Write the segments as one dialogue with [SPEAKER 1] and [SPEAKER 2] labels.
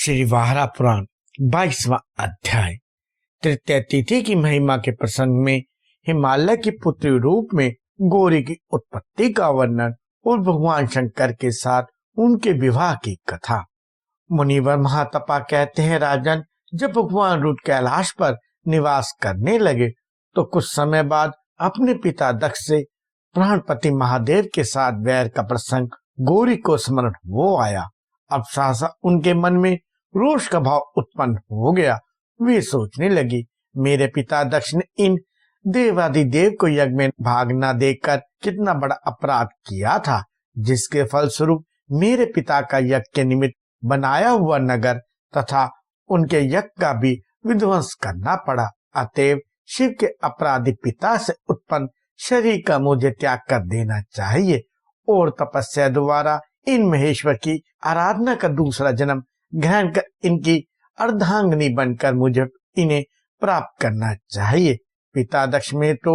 [SPEAKER 1] श्री वाहरा पुराण 22वां अध्याय। तृतीय तिथि की महिमा के प्रसंग में हिमालय की पुत्री रूप में गौरी की उत्पत्ति का वर्णन और भगवान शंकर के साथ उनके विवाह की कथा। मुनिवर महातपा कहते हैं, राजन, जब भगवान रुद्र कैलाश पर निवास करने लगे तो कुछ समय बाद अपने पिता दक्ष से प्राणपति महादेव के साथ वैर का प्रसंग गौरी को स्मरण हो आया। अब सहसा उनके मन में रोष का भाव उत्पन्न हो गया। वे सोचने लगी, मेरे पिता दक्ष ने इन देवादिदेव को यज्ञ में भाग न देकर कितना बड़ा अपराध किया था, जिसके फलस्वरूप मेरे पिता का यज्ञ के निमित्त बनाया हुआ नगर तथा उनके यज्ञ का भी विध्वंस करना पड़ा। अतएव शिव के अपराधी पिता से उत्पन्न शरीर का मुझे त्याग कर देना चाहिए और तपस्या द्वारा इन महेश्वर की आराधना का दूसरा जन्म ग्रहण कर इनकी अर्धांगिनी बनकर मुझे इन्हें प्राप्त करना चाहिए। पिता दक्ष में तो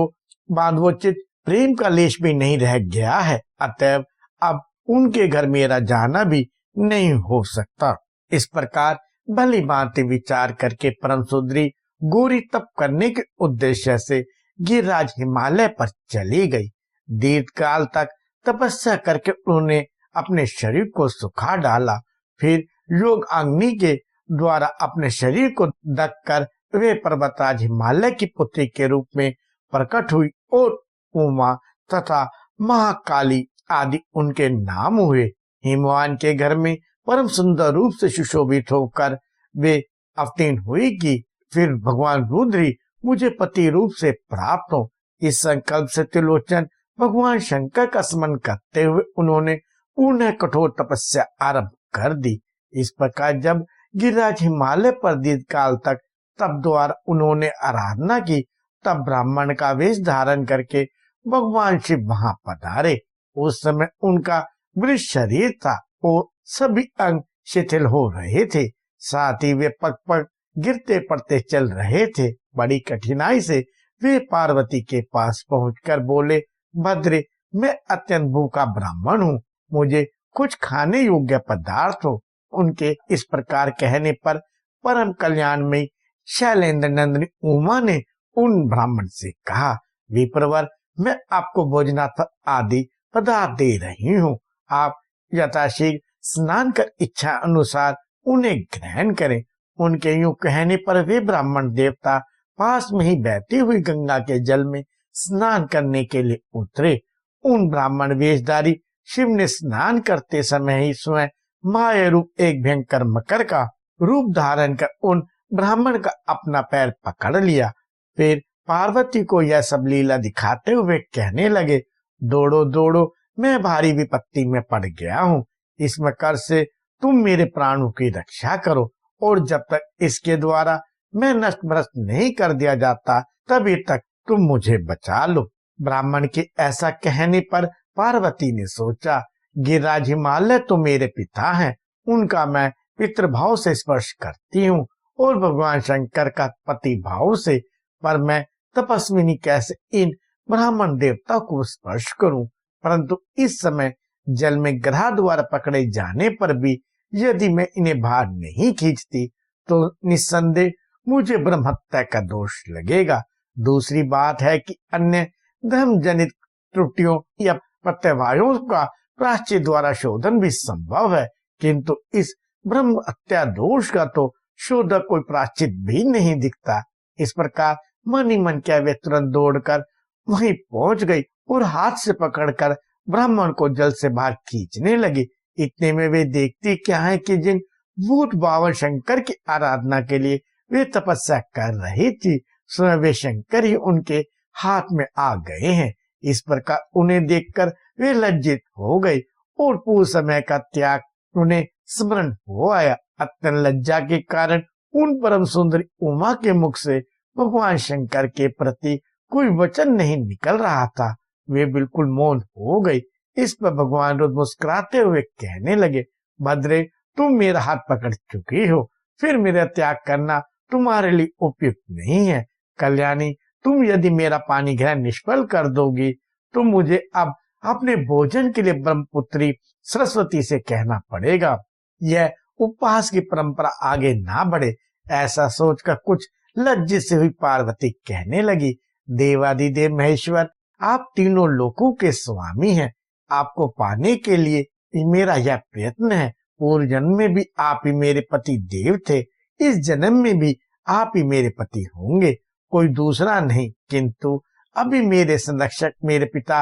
[SPEAKER 1] बांधवोचित प्रेम का लेश भी नहीं रह गया है, अतएव अब उनके घर मेरा जाना भी नहीं हो सकता। इस प्रकार भली भांति विचार करके परम सुंदरी गौरी तप करने के उद्देश्य से गिरिराज हिमालय पर चली गई। दीर्घ काल तक तपस्या करके उन्होंने अपने शरीर को सुखा डाला। फिर योग अग्नि के द्वारा अपने शरीर को दग कर वे पर्वतराज हिमालय की पुत्री के रूप में प्रकट हुई और उमा तथा महाकाली आदि उनके नाम हुए। हिमवान के घर में परम सुंदर रूप से सुशोभित होकर वे अवतीर्ण हुई कि फिर भगवान रुद्र मुझे पति रूप से प्राप्त हो। इस संकल्प से त्रिलोचन भगवान शंकर का स्मरण करते हुए उन्होंने पूर्ण कठोर तपस्या आरंभ कर दी। इस प्रकार जब गिरिराज हिमालय पर दीर्घ काल तक तप द्वारा उन्होंने आराधना की, तब ब्राह्मण का वेश धारण करके भगवान शिव वहां पधारे। उस समय उनका वृष शरीर था और सभी अंग शिथिल हो रहे थे, साथ ही वे पग पग गिरते पड़ते चल रहे थे। बड़ी कठिनाई से वे पार्वती के पास पहुंचकर बोले, भद्रे, मैं अत्यंत भूखा ब्राह्मण हूँ, मुझे कुछ खाने योग्य पदार्थ हो। उनके इस प्रकार कहने पर परम कल्याण में शैलेंद्र नंदिनी उमा ने उन ब्राह्मण से कहा, विप्रवर, मैं आपको भोजनार्थ आदि पदार्थ दे रही हूँ, आप यथाशीघ्र स्नान कर इच्छा अनुसार उन्हें ग्रहण करें। उनके यूं कहने पर वे ब्राह्मण देवता पास में ही बहती हुई गंगा के जल में स्नान करने के लिए उतरे। उन ब्राह्मण वेशधारी शिव ने स्नान करते समय ही स्वयं माया रूप एक भयंकर मकर का रूप धारण कर उन ब्राह्मण का अपना पैर पकड़ लिया। फिर पार्वती को यह सब लीला दिखाते हुए कहने लगे, दौड़ो दौड़ो, मैं भारी विपत्ति में पड़ गया हूँ। इस मकर से तुम मेरे प्राणों की रक्षा करो और जब तक इसके द्वारा मैं नष्ट भ्रष्ट नहीं कर दिया जाता तभी तक तुम मुझे बचा लो। ब्राह्मण के ऐसा कहने पर पार्वती ने सोचा, गिरिराज हिमालय तो मेरे पिता हैं, उनका मैं पितृभाव से स्पर्श करती हूँ और भगवान शंकर का पति भाव से, पर मैं तपस्विनी कैसे इन ब्राह्मण देवता को स्पर्श करूं। परंतु इस समय जल में ग्रह द्वारा पकड़े जाने पर भी यदि मैं इन्हें बाहर नहीं खींचती तो निस्संदेह मुझे ब्रह्म हत्या का दोष लगेगा। दूसरी बात है कि अन्य धर्म जनित त्रुटियों या प्रत्यवायों का प्रायश्चित द्वारा शोधन भी संभव है, किंतु इस ब्रह्म हत्या दोष का तो शोधक कोई प्रायश्चित भी नहीं दिखता। इस प्रकार मन ही मन क्या वे तुरंत दौड़कर वहीं पहुंच गई और हाथ से पकड़कर ब्राह्मण को जल से बाहर खींचने लगी। इतने में वे देखती क्या है कि जिन भूत बावन शंकर की आराधना के लिए वे तपस्या कर रही थी, स्वयं वे शंकर ही उनके हाथ में आ गए हैं। इस प्रकार उन्हें देखकर वे लज्जित हो गई और पूर्व समय का त्याग उन्हें स्मरण हो आया। अत्यंत लज्जा के कारण उन परम सुंदरी उमा के मुख से भगवान शंकर के प्रति कोई वचन नहीं निकल रहा था। वे बिल्कुल मौन हो गई। इस पर भगवान रुद्र मुस्कुराते हुए कहने लगे, भद्रे, तुम मेरा हाथ पकड़ चुकी हो, फिर मेरा त्याग करना तुम्हारे लिए उपयुक्त नहीं है। कल्याणी, तुम यदि मेरा पानी ग्रहण निष्फल कर दोगी तो मुझे अब अपने भोजन के लिए ब्रह्मपुत्री सरस्वती से कहना पड़ेगा। यह उपवास की परंपरा आगे ना बढ़े। ऐसा सोचकर कुछ लज्जित से हुई पार्वती कहने लगी, देवादिदेव महेश्वर, आप तीनों लोकों के स्वामी हैं। आपको पाने के लिए मेरा यह प्रयत्न है। पूर्व जन्म में भी आप ही मेरे पति देव थे, इस जन्म में भी आप ही मेरे पति होंगे, कोई दूसरा नहीं। किंतु अभी मेरे संरक्षक मेरे पिता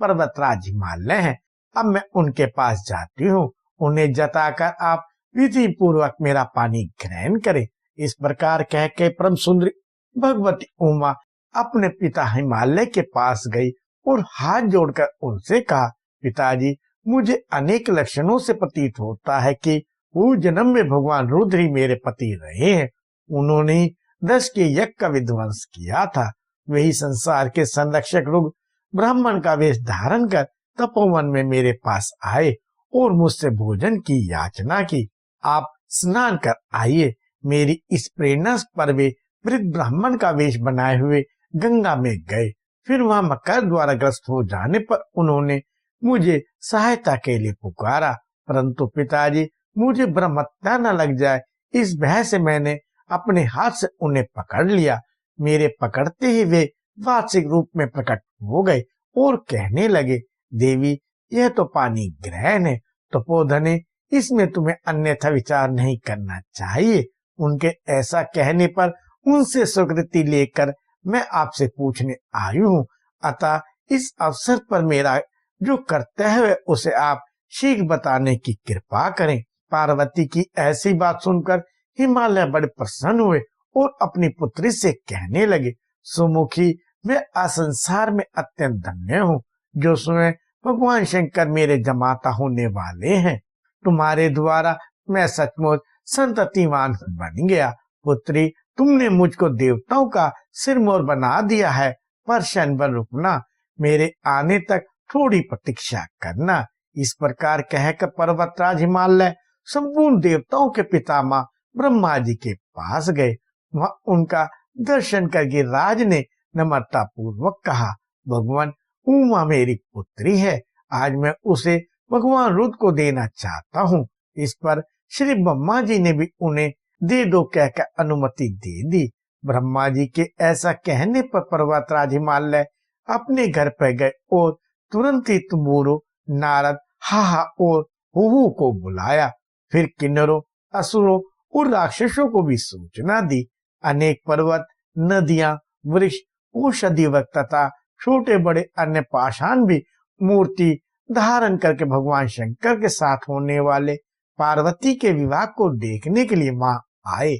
[SPEAKER 1] पर्वतराज हिमालय हैं। अब मैं उनके पास जाती हूँ, उन्हें जताकर आप विधि पूर्वक मेरा पानी ग्रहण करें। इस प्रकार कह के परम सुंदरी भगवती उमा अपने पिता हिमालय के पास गई और हाथ जोड़कर उनसे कहा, पिताजी, मुझे अनेक लक्षणों से प्रतीत होता है कि पूर्व जन्म में भगवान रुद्र ही मेरे पति रहे हैं। उन्होंने 10 के यज्ञ का विध्वंस किया था। वही संसार के संरक्षक रुद्र ब्राह्मण का वेश धारण कर तपोवन में मेरे पास आए और मुझसे भोजन की याचना की। आप स्नान कर आइए। मेरी इस प्रेरणा पर वे वृद्ध ब्राह्मण का वेश बनाए हुए गंगा में गए। फिर वहां मकर द्वारा ग्रस्त हो जाने पर उन्होंने मुझे सहायता के लिए पुकारा, परंतु पिताजी, मुझे ब्रह्मत्या न लग जाए, इस भय से मैंने अपने हाथ से उन्हें पकड़ लिया। मेरे पकड़ते ही वे वार्षिक रूप में प्रकट हो गए और कहने लगे, देवी, यह तो पानी ग्रहण है, तपोधने, इसमें तुम्हें अन्यथा विचार नहीं करना चाहिए। उनके ऐसा कहने पर उनसे स्वीकृति लेकर मैं आपसे पूछने आई हूँ, अतः इस अवसर पर मेरा जो कर्तव्य है उसे आप शीघ्र बताने की कृपा करें। पार्वती की ऐसी बात सुनकर हिमालय बड़े प्रसन्न हुए और अपनी पुत्री से कहने लगे, सुमुखी, मैं असंसार में अत्यंत धन्य हूँ, जो स्वयं भगवान शंकर मेरे जमाता होने वाले हैं। तुम्हारे द्वारा मैं सचमुच संततिवान बन गया। पुत्री, तुमने मुझको देवताओं का सिरमौर बना दिया है, पर क्षण भर रुकना, मेरे आने तक थोड़ी प्रतीक्षा करना। इस प्रकार कहकर पर्वतराज हिमालय संपूर्ण देवताओं के पितामह ब्रह्मा जी के पास गए। वहां उनका दर्शन करके राज ने नम्रता पूर्वक कहा, भगवान, उमा मेरी पुत्री है, आज मैं उसे भगवान रुद्र को देना चाहता हूँ। इस पर श्री ब्रह्मा जी ने भी उन्हें दे दो कहकर अनुमति दे दी। ब्रह्मा जी के ऐसा कहने पर पर्वतराज हिमालय अपने घर पर गए और तुरंत ही तुबूरो, नारद, हाहा और हुहू को बुलाया। फिर किन्नरों, असुरों और राक्षसों को भी सूचना दी। अनेक पर्वत, नदियां, वृक्ष, औषधि तथा छोटे बड़े अन्य पाषाण भी मूर्ति धारण करके भगवान शंकर के साथ होने वाले पार्वती के विवाह को देखने के लिए वहां आए।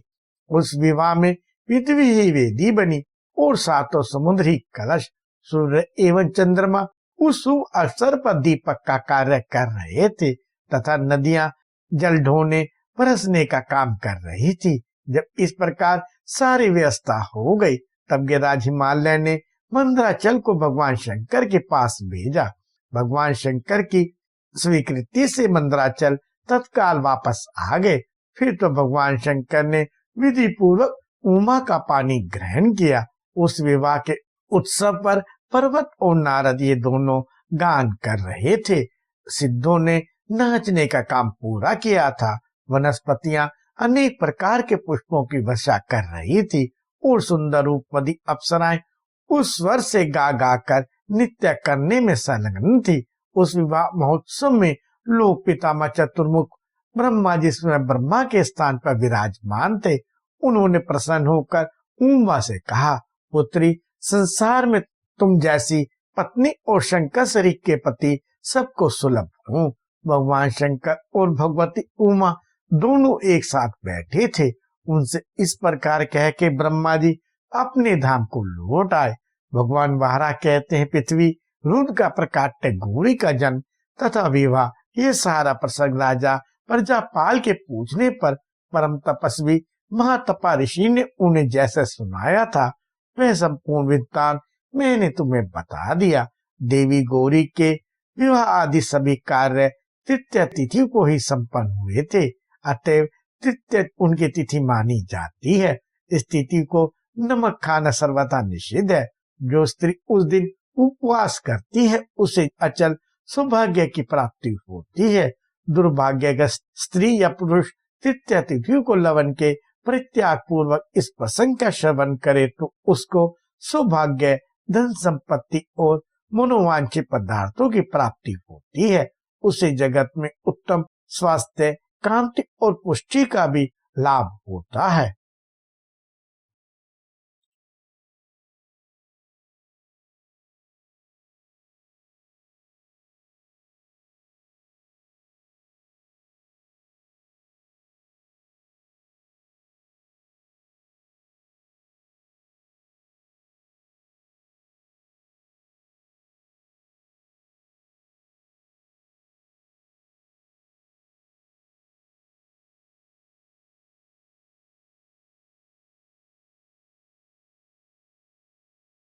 [SPEAKER 1] उस विवाह में पृथ्वी ही वेदी बनी और सातों समुद्र ही कलश, सूर्य एवं चंद्रमा उस शुभ अवसर पर दीपक का कार्य कर रहे थे तथा नदियां जल ढोने बरसने का काम कर रही थी। जब इस प्रकार सारी व्यवस्था हो गई, तब गिरिराज हिमालय ने मंदराचल को भगवान शंकर के पास भेजा। भगवान शंकर की स्वीकृति से मंदराचल तत्काल वापस आ गए। फिर तो भगवान शंकर ने विधि पूर्वक उमा का पानी ग्रहण किया। उस विवाह के उत्सव पर पर्वत और नारद ये दोनों गान कर रहे थे। सिद्धों ने नाचने का काम पूरा किया था। वनस्पतियां अनेक प्रकार के पुष्पों की वर्षा कर रही थी और सुंदर रूपवती अप्सराएं उस स्वर से गा गा कर नृत्य करने में संलग्न थी। उस विवाह महोत्सव में लोक पितामह चतुर्मुख ब्रह्मा जिसमें ब्रह्मा के स्थान पर विराजमान थे, उन्होंने प्रसन्न होकर उमा से कहा, पुत्री, संसार में तुम जैसी पत्नी और शंकर शरीर के पति सबको सुलभ हूँ। भगवान शंकर और भगवती उमा दोनों एक साथ बैठे थे। उनसे इस प्रकार कह के ब्रह्मा जी अपने धाम को लौट आए। भगवान वारा कहते हैं, पृथ्वी, रुद्र का प्रकाट्य, गौरी का जन्म तथा विवाह, ये सारा प्रसंग राजा प्रजापाल के पूछने पर परम तपस्वी महातपा ऋषि ने उन्हें जैसे सुनाया था वह संपूर्ण वृत्तांत मैंने तुम्हें बता दिया। देवी गौरी के विवाह आदि सभी कार्य तृतीय तिथि को ही संपन्न हुए थे, अतएव तृतीय उनकी तिथि मानी जाती है। इस तिथि को नमक खाना सर्वथा निषिद्ध है। जो स्त्री उस दिन उपवास करती है उसे अचल सौभाग्य की प्राप्ति होती है। दुर्भाग्यग्रस्त स्त्री या पुरुष तृतीया तिथियों को लवन के परित्याग पूर्वक इस प्रसंग का श्रवण करे तो उसको सौभाग्य, धन संपत्ति और मनोवांछित पदार्थों की प्राप्ति होती है। उसे जगत में उत्तम स्वास्थ्य, कांति और पुष्टि का भी लाभ होता है।